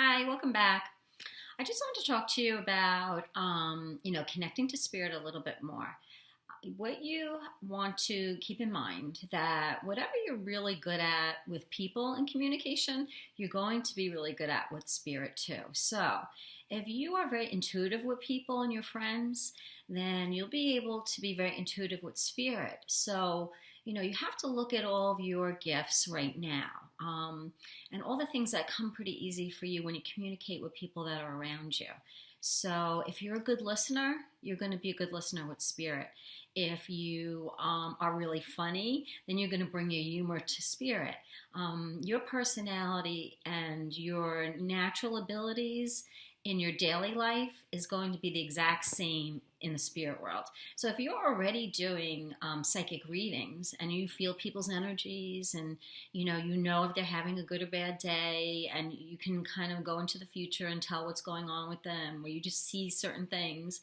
Hi, welcome back. I just wanted to talk to you about, connecting to spirit a little bit more. What you want to keep in mind that whatever you're really good at with people and communication, you're going to be really good at with spirit too. So, if you are very intuitive with people and your friends, then you'll be able to be very intuitive with spirit. So, you have to look at all of your gifts right now. And all the things that come pretty easy for you when you communicate with people that are around you. So, if you're a good listener, you're going to be a good listener with spirit. If you are really funny, then you're going to bring your humor to spirit. Your personality and your natural abilities in your daily life is going to be the exact same in the spirit world. So if you're already doing psychic readings and you feel people's energies and you know if they're having a good or bad day, and you can kind of go into the future and tell what's going on with them, or you just see certain things,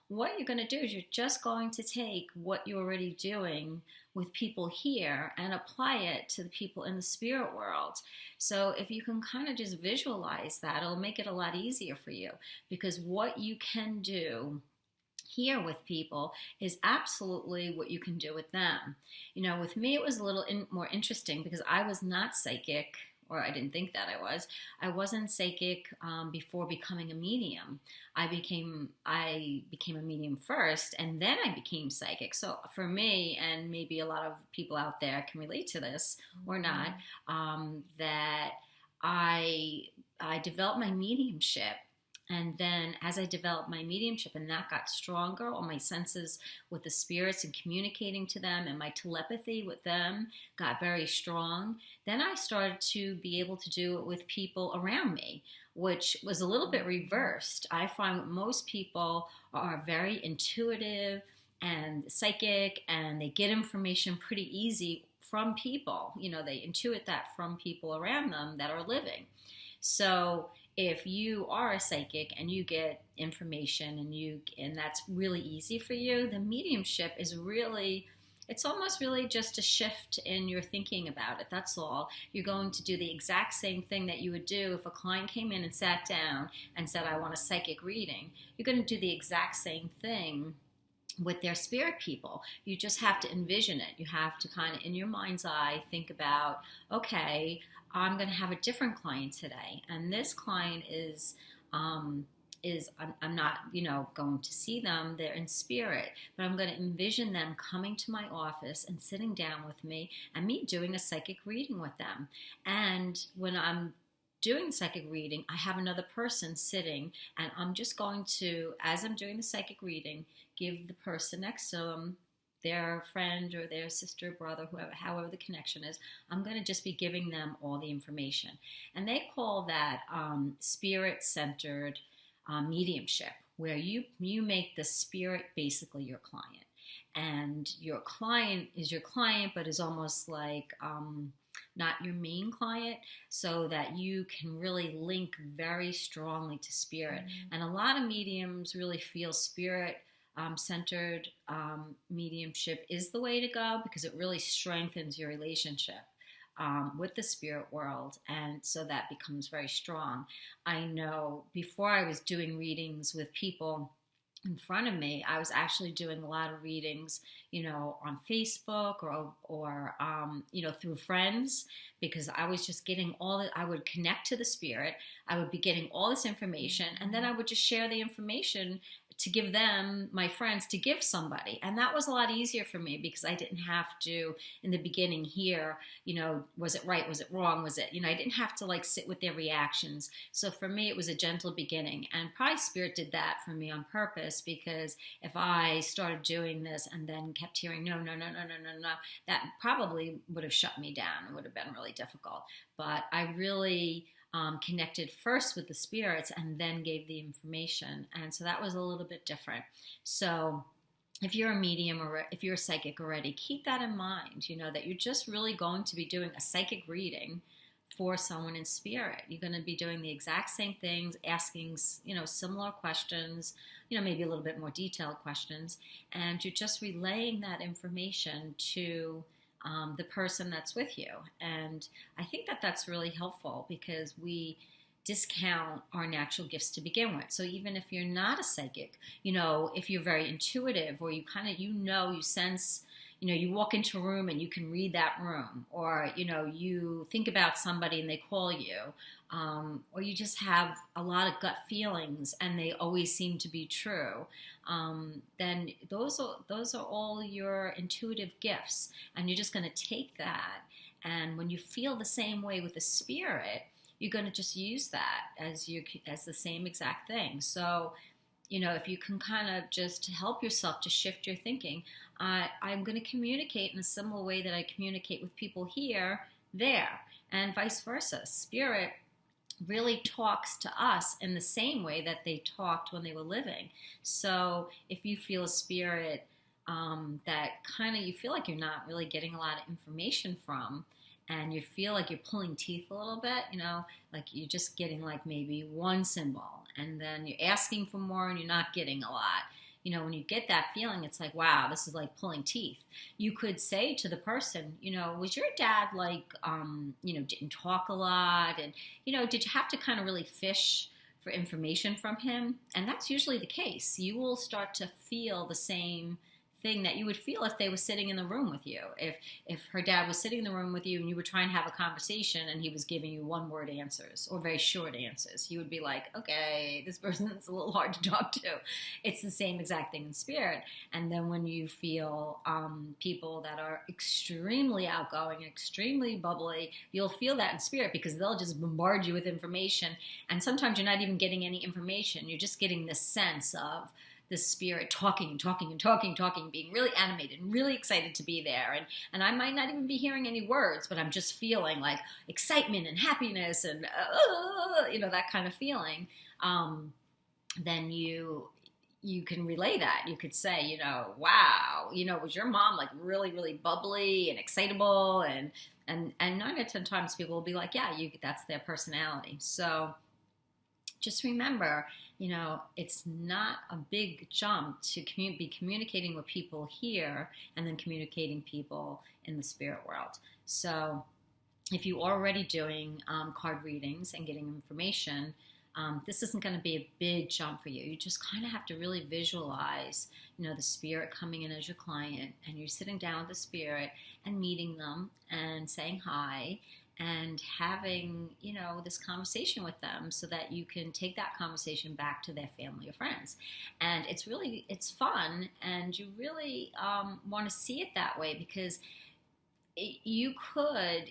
what you're going to do is you're just going to take what you're already doing with people here and apply it to the people in the spirit world. So if you can kind of just visualize that, it'll make it a lot easier for you, because what you can do here with people is absolutely what you can do with them. With me, it was a little more interesting because I was not psychic, or I didn't think that I was. I wasn't psychic before becoming a medium. I became a medium first, and then I became psychic. So for me, and maybe a lot of people out there can relate to this or not, that I developed my mediumship. And then as I developed my mediumship and that got stronger, all my senses with the spirits and communicating to them and my telepathy with them got very strong. Then I started to be able to do it with people around me, which was a little bit reversed. I find that most people are very intuitive and psychic, and they get information pretty easy from people. They intuit that from people around them that are living. So if you are a psychic and you get information and that's really easy for you, the mediumship is really, it's almost really just a shift in your thinking about it. That's all. You're going to do the exact same thing that you would do if a client came in and sat down and said, I want a psychic reading. You're going to do the exact same thing with their spirit people. You just have to envision it. You have to kind of, in your mind's eye, think about, okay, I'm going to have a different client today, and this client I'm not, going to see them. They're in spirit, but I'm going to envision them coming to my office and sitting down with me and me doing a psychic reading with them. And when I'm doing the psychic reading, I have another person sitting, and I'm just going to, as I'm doing the psychic reading, give the person next to them, their friend or their sister, brother, whoever, however the connection is, I'm going to just be giving them all the information. And they call that spirit-centered mediumship, where you make the spirit basically your client. And your client is your client, but is almost like not your main client, so that you can really link very strongly to spirit. And a lot of mediums really feel spirit centered mediumship is the way to go, because it really strengthens your relationship with the spirit world, and so that becomes very strong. I know before I was doing readings with people in front of me, I was actually doing a lot of readings, on Facebook or through friends, because I was just getting I would connect to the spirit. I would be getting all this information, and then I would just share the information to give them, my friends, to give somebody. And that was a lot easier for me, because I didn't have to, in the beginning, hear, was it right? Was it wrong? Was it, I didn't have to sit with their reactions. So for me, it was a gentle beginning. And probably Spirit did that for me on purpose, because if I started doing this and then kept hearing, no, no, no, no, no, no, no, that probably would have shut me down. It would have been really difficult. But I really connected first with the spirits and then gave the information. And so that was a little bit different. So if you're a medium or if you're a psychic already, keep that in mind, that you're just really going to be doing a psychic reading for someone in spirit. You're going to be doing the exact same things, asking, similar questions, maybe a little bit more detailed questions, and you're just relaying that information to the person that's with you. And I think that that's really helpful, because we discount our natural gifts to begin with. So even if you're not a psychic, if you're very intuitive, or you kind of, you sense, you walk into a room and you can read that room, or, you think about somebody and they call you, or you just have a lot of gut feelings and they always seem to be true, then those are all your intuitive gifts. And you're just going to take that. And when you feel the same way with the spirit, you're going to just use that as the same exact thing. So, if you can kind of just help yourself to shift your thinking, I'm going to communicate in a similar way that I communicate with people here, there, and vice versa. Spirit really talks to us in the same way that they talked when they were living. So if you feel a spirit that kind of you feel like you're not really getting a lot of information from, and you feel like you're pulling teeth a little bit, like you're just getting like maybe one symbol, and then you're asking for more and you're not getting a lot. When you get that feeling, it's like, wow, this is like pulling teeth. You could say to the person, was your dad like, didn't talk a lot? And, did you have to kind of really fish for information from him? And that's usually the case. You will start to feel the same thing that you would feel if they were sitting in the room with you. If her dad was sitting in the room with you and you were trying to have a conversation and he was giving you one-word answers or very short answers, you would be like, okay, this person's a little hard to talk to. It's the same exact thing in spirit. And then when you feel people that are extremely outgoing and extremely bubbly, you'll feel that in spirit, because they'll just bombard you with information. And sometimes you're not even getting any information. You're just getting this sense of the spirit talking and talking and talking and talking, being really animated and really excited to be there. And I might not even be hearing any words, but I'm just feeling like excitement and happiness and, that kind of feeling. Then you can relay that. You could say, wow, was your mom like really, really bubbly and excitable? And 9 out of 10 times people will be like, yeah, that's their personality. So just remember, it's not a big jump to be communicating with people here and then communicating people in the spirit world. So if you're already doing card readings and getting information, this isn't going to be a big jump for you. You just kind of have to really visualize, the spirit coming in as your client, and you're sitting down with the spirit and meeting them and saying hi, and having, this conversation with them so that you can take that conversation back to their family or friends. And it's fun, and you really want to see it that way, because you could,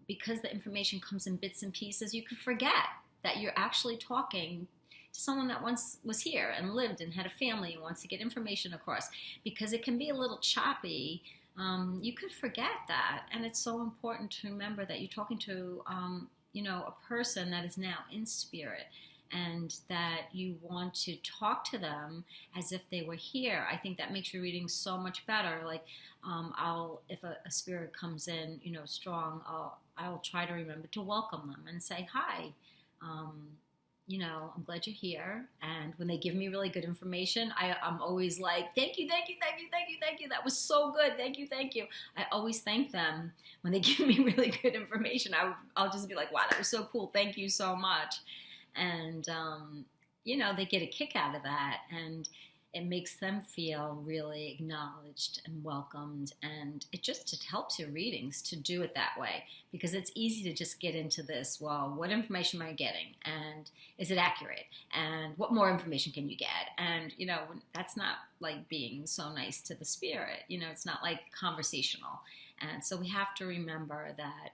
because the information comes in bits and pieces, you could forget that you're actually talking to someone that once was here and lived and had a family and wants to get information across, because it can be a little choppy. You could forget that. And it's so important to remember that you're talking to, a person that is now in spirit, and that you want to talk to them as if they were here. I think that makes your reading so much better. Like, if a spirit comes in, strong, I'll try to remember to welcome them and say, hi, I'm glad you're here. And when they give me really good information, I'm always like, thank you, thank you, thank you, thank you, thank you. That was so good. Thank you, thank you. I always thank them when they give me really good information. I'll just be like, wow, that was so cool. Thank you so much. And, they get a kick out of that. And it makes them feel really acknowledged and welcomed. And it helps your readings to do it that way, because it's easy to just get into this, well, what information am I getting? And is it accurate? And what more information can you get? And, that's not like being so nice to the spirit. It's not like conversational. And so we have to remember that,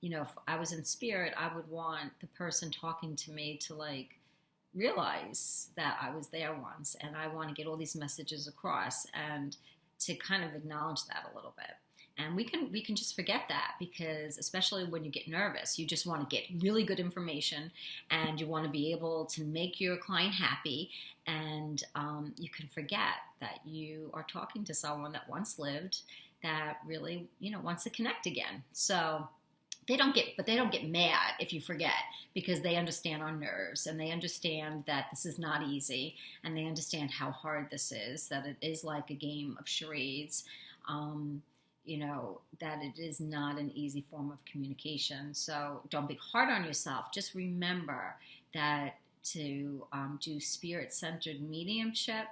if I was in spirit, I would want the person talking to me to realize that I was there once, and I want to get all these messages across, and to kind of acknowledge that a little bit. And we can just forget that, because especially when you get nervous, you just want to get really good information, and you want to be able to make your client happy, and you can forget that you are talking to someone that once lived, that really wants to connect again. So they don't get mad if you forget, because they understand our nerves, and they understand that this is not easy, and they understand how hard this is, that it is like a game of charades. that it is not an easy form of communication. So don't be hard on yourself. Just remember that to do spirit-centered mediumship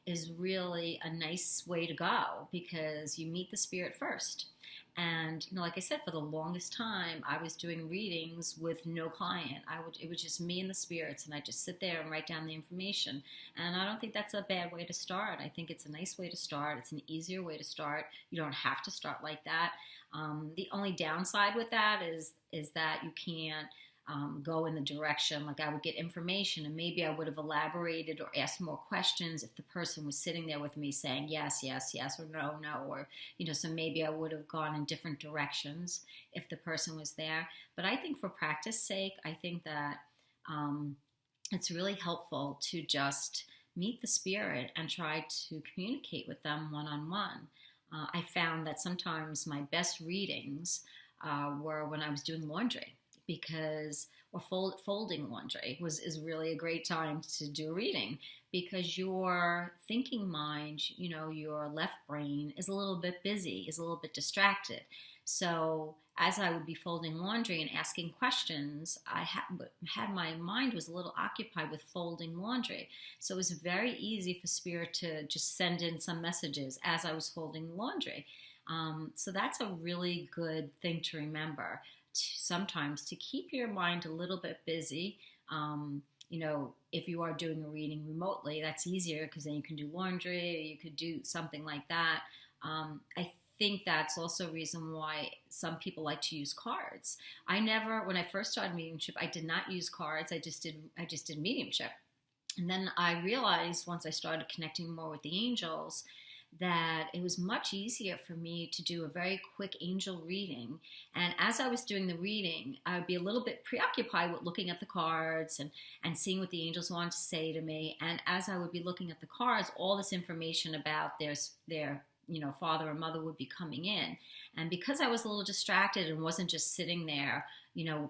is really a nice way to go, because you meet the spirit first. And like I said, for the longest time, I was doing readings with no client. It was just me and the spirits, and I just sit there and write down the information. And I don't think that's a bad way to start. I think it's a nice way to start. It's an easier way to start. You don't have to start like that. The only downside with that is that you can't go in the direction. Like, I would get information, and maybe I would have elaborated or asked more questions if the person was sitting there with me saying yes, yes, yes, or no, no, or so maybe I would have gone in different directions if the person was there. But I think for practice sake, I think that it's really helpful to just meet the spirit and try to communicate with them one-on-one. I found that sometimes my best readings were when I was doing laundry, or folding laundry is really a great time to do a reading, because your thinking mind, your left brain is a little bit busy, is a little bit distracted. So as I would be folding laundry and asking questions, I had my mind was a little occupied with folding laundry. So it was very easy for spirit to just send in some messages as I was folding laundry. So that's a really good thing to remember. Sometimes to keep your mind a little bit busy. If you are doing a reading remotely, that's easier, because then you can do laundry, or you could do something like that. I think that's also a reason why some people like to use cards. When I first started mediumship, I did not use cards. I just did mediumship. And then I realized, once I started connecting more with the angels, that it was much easier for me to do a very quick angel reading. And as I was doing the reading, I would be a little bit preoccupied with looking at the cards and seeing what the angels wanted to say to me. And as I would be looking at the cards, all this information about their father or mother would be coming in. And because I was a little distracted and wasn't just sitting there,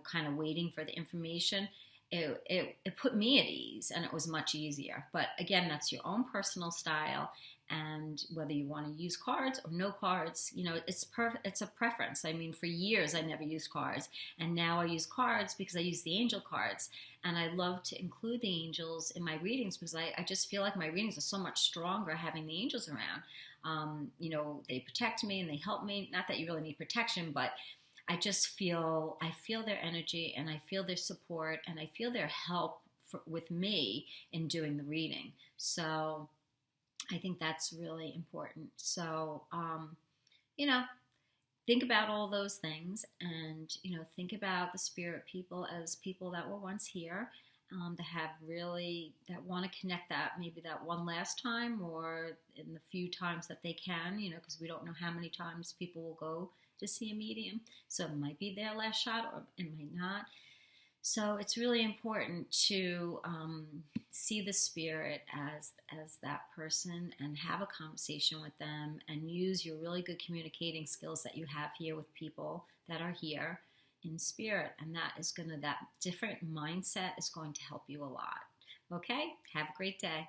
kind of waiting for the information, it put me at ease, and it was much easier. But again, that's your own personal style. And whether you want to use cards or no cards, it's a preference. I mean, for years I never used cards, and now I use cards because I use the angel cards. And I love to include the angels in my readings, because I just feel like my readings are so much stronger having the angels around. They protect me and they help me. Not that you really need protection, but I feel their energy, and I feel their support, and I feel their help with me in doing the reading. So I think that's really important. So, think about all those things, and, think about the spirit people as people that were once here, that want to connect maybe that one last time, or in the few times that they can, because we don't know how many times people will go to see a medium. So it might be their last shot, or it might not. So it's really important to see the spirit as that person, and have a conversation with them, and use your really good communicating skills that you have here with people that are here in spirit. And that different mindset is going to help you a lot. Okay? Have a great day.